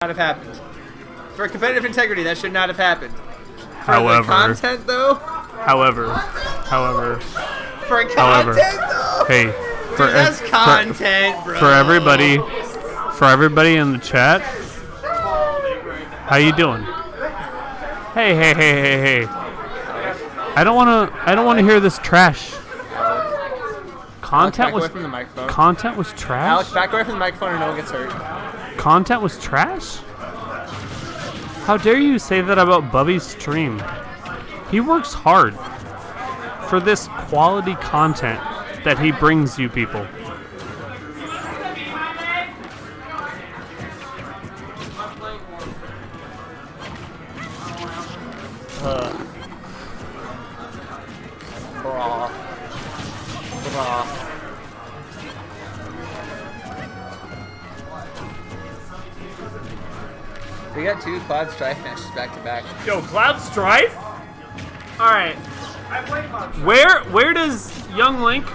not have happened. For competitive integrity, that should not have happened. For However, the content, though. However. For content, though. Hey, Dude, that's content, bro. For everybody in the chat. How you doing? Hey. I don't wanna hear this trash. Content was from the microphone. Content was trash. Alex, back away from the microphone or no one gets hurt. Content was trash? How dare you say that about Bubby's stream? He works hard for this quality content that he brings you people. We got 2 Cloud Strife matches back to back. Yo, Cloud Strife? Alright. Where does Young Link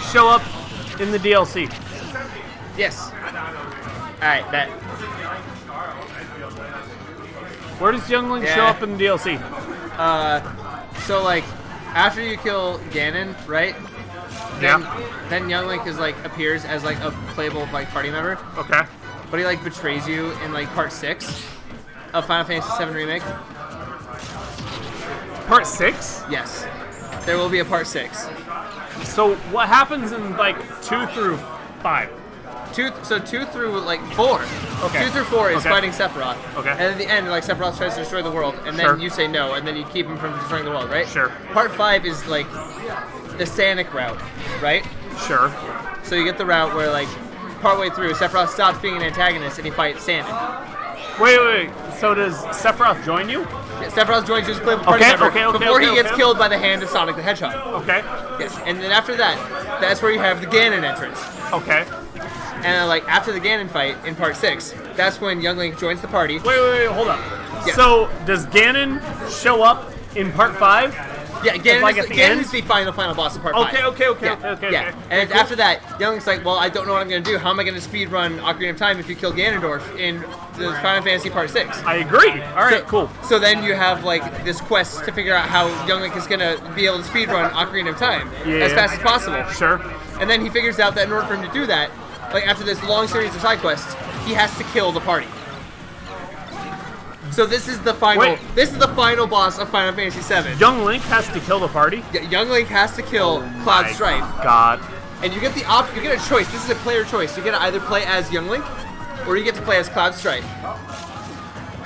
show up in the DLC? Yes. Alright, bet. Where does Young Link show up in the DLC? So like, after you kill Ganon, right? Then Young Link is like appears as like a playable like party member. Okay. But he like betrays you in like part 6 of Final Fantasy VII Remake. Part 6? Yes. There will be a part 6. So what happens in like 2 through 5? 2 through like 4. Okay. 2 through 4 is fighting Sephiroth. Okay. And at the end, like Sephiroth tries to destroy the world, and then you say no, and then you keep him from destroying the world, right? Sure. Part 5 is like the Sanic route, right? Sure. So you get the route where like partway through, Sephiroth stops being an antagonist and he fights Sanic. Wait. So does Sephiroth join you? Yeah, Sephiroth joins you as a playable party member before he gets killed by the hand of Sonic the Hedgehog. Okay. Yes, and then after that, that's where you have the Ganon entrance. Okay. And then, like after the Ganon fight in part 6, that's when Young Link joins the party. Wait, hold up. Yeah. So does Ganon show up in part 5? Yeah, Ganon, like Ganon is the final boss of part 5. Okay. And after that, Young Link's like, well, I don't know what I'm going to do. How am I going to speedrun Ocarina of Time if you kill Ganondorf in the Final Fantasy Part 6? I agree. All right, cool. So then you have like this quest to figure out how Young Link is going to be able to speedrun Ocarina of Time as fast as possible. Sure. And then he figures out that in order for him to do that, like after this long series of side quests, he has to kill the party. So this is the final. Wait. This is the final boss of Final Fantasy VII. Young Link has to kill the party? Yeah, Young Link has to kill Cloud Strife. God. And you get the you get a choice. This is a player choice. You get to either play as Young Link, or you get to play as Cloud Strife.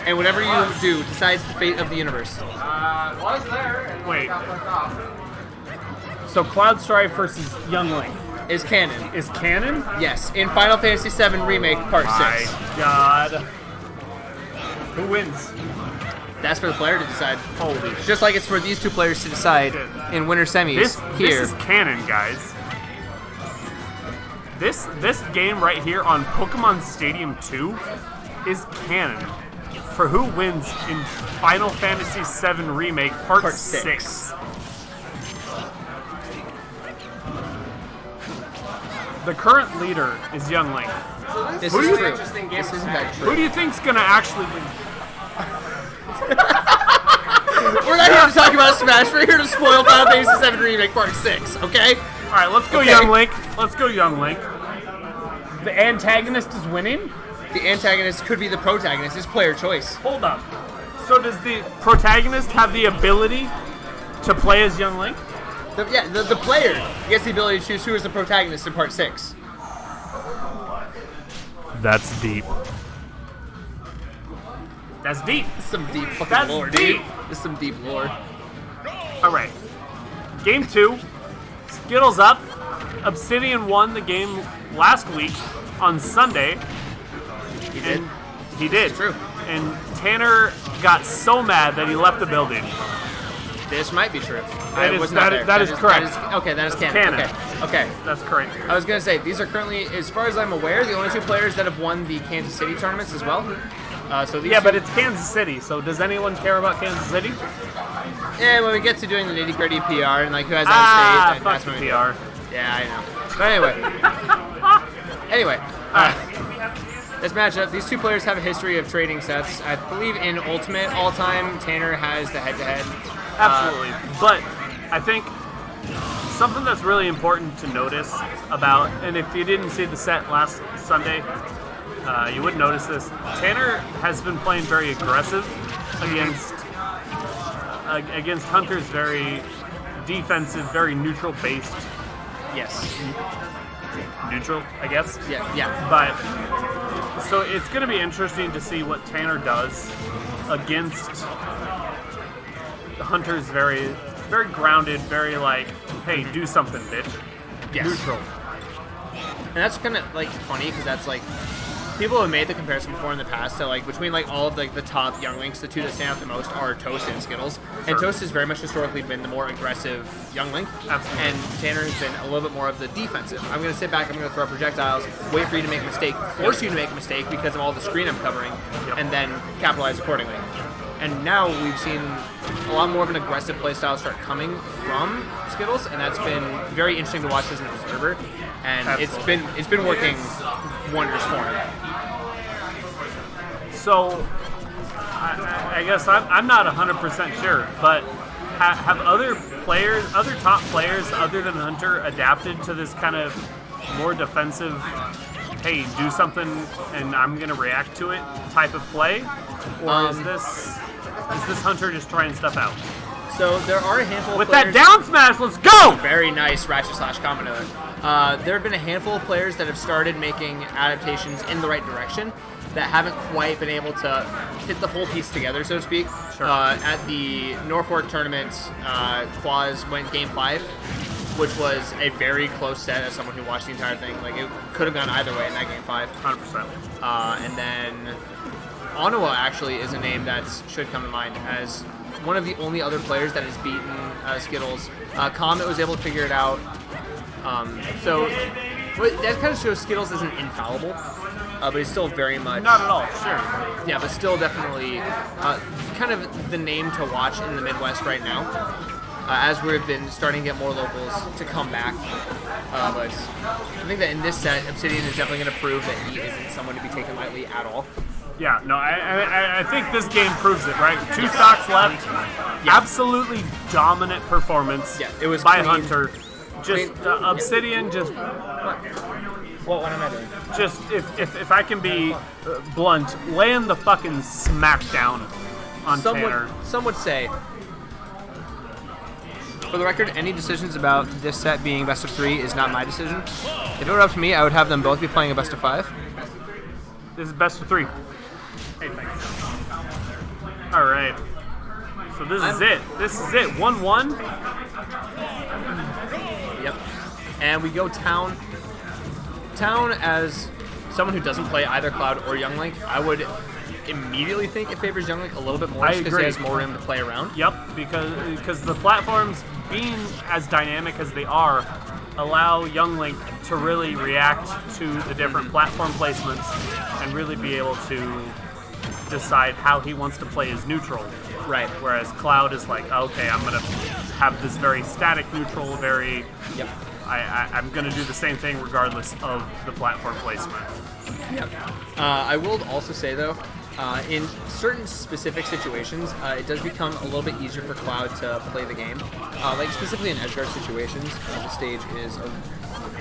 And whatever you do decides the fate of the universe. Was there? And Wait. got flipped off. So Cloud Strife versus Young Link Is canon. is canon? Yes, in Final Fantasy VII Remake Part 6. My God. Who wins? That's for the player to decide. Holy shit. Just like it's for these 2 players to decide in winter semis This here. is canon, guys. This game right here on Pokemon Stadium 2 is canon for who wins in Final Fantasy VII Remake Part 6. The current leader is Young Link. This Who is do you true. think- This isn't that Who true. do you think's gonna actually win? We're not here to talk about Smash. We're here to spoil Final Fantasy VII Remake Part 6, okay? All right, let's go, Okay. Young Link. Let's go, Young Link. The antagonist is winning? The antagonist could be the protagonist. It's player choice. Hold up. So does the protagonist have the ability to play as Young Link? The player gets the ability to choose who is the protagonist in Part 6. That's deep. That's deep. This is some deep fucking That's lore, deep. dude. This is some deep lore. All right. Game 2. Skittles up. Obsidian won the game last week on Sunday. He did. And he did. It's true. And Tanner got so mad that he left the building. This might be true. That I is- was not that there. is- that is correct. Okay, that is That's canon. canon. Okay. That's correct. I was gonna say these are currently, as far as I'm aware, the only 2 players that have won the Kansas City tournaments as well. So these Yeah, two- but it's Kansas City, so does anyone care about Kansas City? Yeah, when we get to doing the nitty-gritty PR and like who has on stage, Fuck that's the when we PR. Yeah, I know. But anyway. Anyway. this matchup, these two players have a history of trading sets. I believe in Ultimate all-time, Tanner has the head-to-head. Absolutely. But I think something that's really important to notice about, and if you didn't see the set last Sunday, you wouldn't notice this. Tanner has been playing very aggressive against Hunter's very defensive, very neutral-based. Yes. Neutral, I guess. Yeah. But so it's going to be interesting to see what Tanner does against Hunter's very, very grounded, very like, hey, do something, bitch. Yes. Neutral. And that's kind of like funny because that's like people have made the comparison before in the past to like between like all of like the top young links, the two that stand out the most are Toast and Skittles. And Toast has very much historically been the more aggressive young link. Absolutely. And Tanner has been a little bit more of the defensive. I'm going to sit back, I'm going to throw projectiles, wait for you to make a mistake, force you to make a mistake because of all the screen I'm covering, and then capitalize accordingly. And now we've seen a lot more of an aggressive playstyle start coming from Skittles, and that's been very interesting to watch as an observer. And Absolutely. it's been working wonders for him. So I guess I'm not 100% sure, but have other top players other than Hunter adapted to this kind of more defensive, hey, do something and I'm going to react to it type of play? Or is this Hunter just trying stuff out? So there are a handful With of players... that down smash, let's go! Very nice Ratchet / combo there. There have been a handful of players that have started making adaptations in the right direction that haven't quite been able to fit the full piece together, so to speak. Sure. At the Norfolk tournament, Claus went Game 5, which was a very close set as someone who watched the entire thing. Like, it could have gone either way in that Game 5. 100%. And then Onawa actually is a name that should come to mind as one of the only other players that has beaten Skittles. Comet was able to figure it out. So that kind of shows Skittles isn't infallible, but he's still very much... Not at all, sure. Yeah, but still definitely kind of the name to watch in the Midwest right now, as we've been starting to get more locals to come back. But I think that in this set, Obsidian is definitely going to prove that he isn't someone to be taken lightly at all. Yeah, no, I think this game proves it, right? 2 stocks left. Yeah. Absolutely dominant performance It was by clean. Hunter. Just Obsidian, just What am I doing? just if I can be blunt, laying the fucking smackdown on Tanner. Some would say, for the record, any decisions about this set being best of 3 is not my decision. If it were up to me, I would have them both be playing a best of 5. This is best of 3. Hey, thanks. All right. So this is it. This is it. 1-1. Yep. And we go Town. Town, as someone who doesn't play either Cloud or Young Link, I would immediately think it favors Young Link a little bit more I because agree. he has more room to play around. Yep, because the platforms, being as dynamic as they are, allow Young Link to really react to the different platform placements and really be able to decide how he wants to play his neutral. Right. Whereas Cloud is like, okay, I'm gonna have this very static neutral, very. Yep. I'm gonna do the same thing regardless of the platform placement. Yep. I will also say though, in certain specific situations, it does become a little bit easier for Cloud to play the game. Like specifically in edge guard situations, the stage is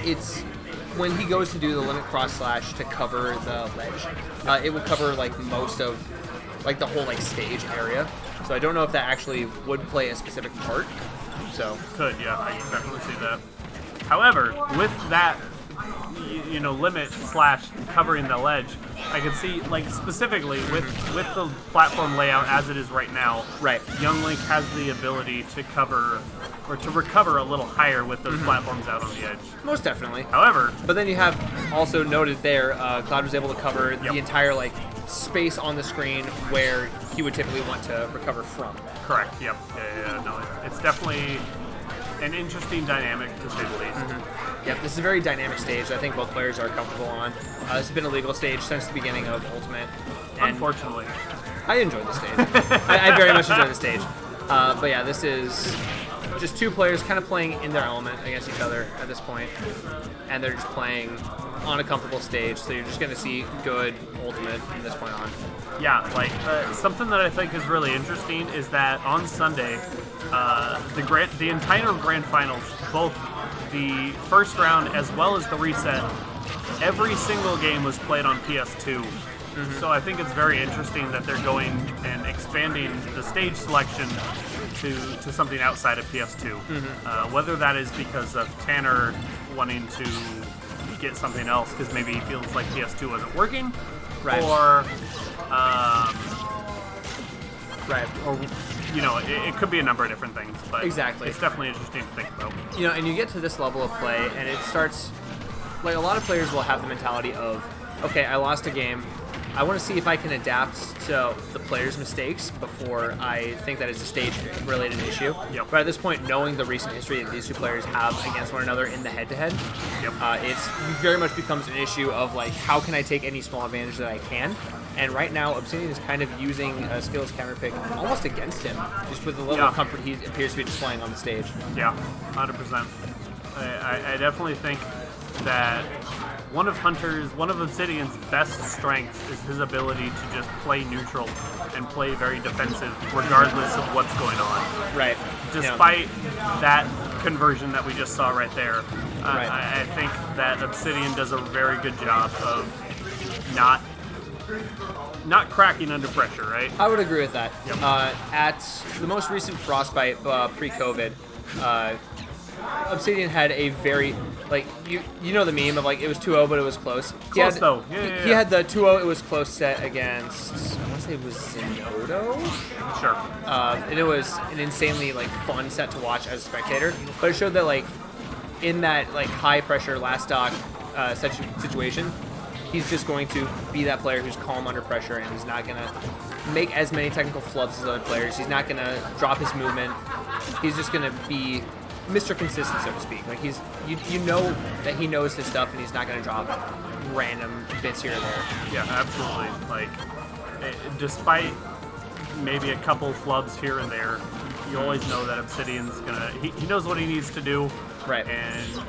it's when he goes to do the limit cross slash to cover the ledge, it would cover like most of like the whole like stage area. So I don't know if that actually would play a specific part. So Could, yeah, I can definitely see that. However, with that, limit slash covering the ledge, I can see, like, specifically with the platform layout as it is right now, right. Young Link has the ability to cover, or to recover a little higher with those platforms out on the edge. Most definitely. However, But then you have also noted there, Cloud was able to cover the entire like space on the screen where he would typically want to recover from. correct, yep, yeah, no, it's definitely an interesting dynamic, to say the least. Yep, this is a very dynamic stage that I think both players are comfortable on. This has been a legal stage since the beginning of Ultimate. And Unfortunately. I enjoyed the stage. I very much enjoyed the stage. But yeah, this is just two players kind of playing in their element against each other at this point. And they're just playing on a comfortable stage, so you're just going to see good ultimate from this point on. Yeah, like something that I think is really interesting is that on Sunday, the entire grand finals, both the first round as well as the reset, every single game was played on PS2. So I think it's very interesting that they're going and expanding the stage selection to something outside of PS2. Whether that is because of Tanner wanting to get something else because maybe he feels like PS2 wasn't working, Right. or Right. or it could be a number of different things. But Exactly. it's definitely interesting to think about. And you get to this level of play, and it starts, like, a lot of players will have the mentality of, okay, I lost a game. I want to see if I can adapt to the player's mistakes before I think that it's a stage-related issue. Yep. But at this point, knowing the recent history that these two players have against one another in the head-to-head, it very much becomes an issue of, like, how can I take any small advantage that I can? And right now, Obsidian is kind of using Skittles counterpick almost against him, just with the level of comfort he appears to be displaying on the stage. Yeah, 100%. I definitely think that one of Obsidian's best strengths is his ability to just play neutral and play very defensive regardless of what's going on. Right. Despite that conversion that we just saw right there, Right. I think that Obsidian does a very good job of not cracking under pressure, right? I would agree with that. Yep. At the most recent Frostbite pre-COVID, Obsidian had a very, like, you know the meme of, like, it was 2-0 but it was close. Close though. He had the 2-0 it was close set against, I want to say it was Zenodo? Sure. And it was an insanely, like, fun set to watch as a spectator. But it showed that, like, in that, like, high pressure last stock situation, he's just going to be that player who's calm under pressure, and he's not going to make as many technical flubs as other players. He's not going to drop his movement. He's just going to be Mr. Consistent, so to speak. Like, he's you know that he knows his stuff, and he's not going to drop random bits here and there. Yeah, absolutely. Like, despite maybe a couple flubs here and there, you always know that Obsidian's gonna. He knows what he needs to do. Right. And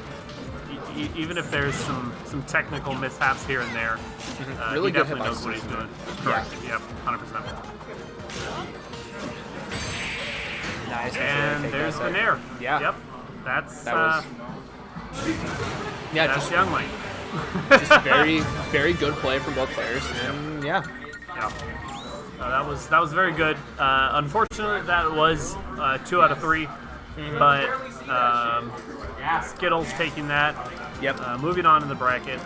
even if there's some technical mishaps here and there, Really he good definitely hitbox knows what he's doing. Yeah. Correct. Yep. 100%. Nice. And there's the Nair. Yeah. Yep. That's was yeah, that's just Young Lane. just very, very good play from both players, and yeah. Yeah. That was very good. Unfortunately, that was 2 out of 3. But Skittles taking that. Yep. Moving on in the bracket.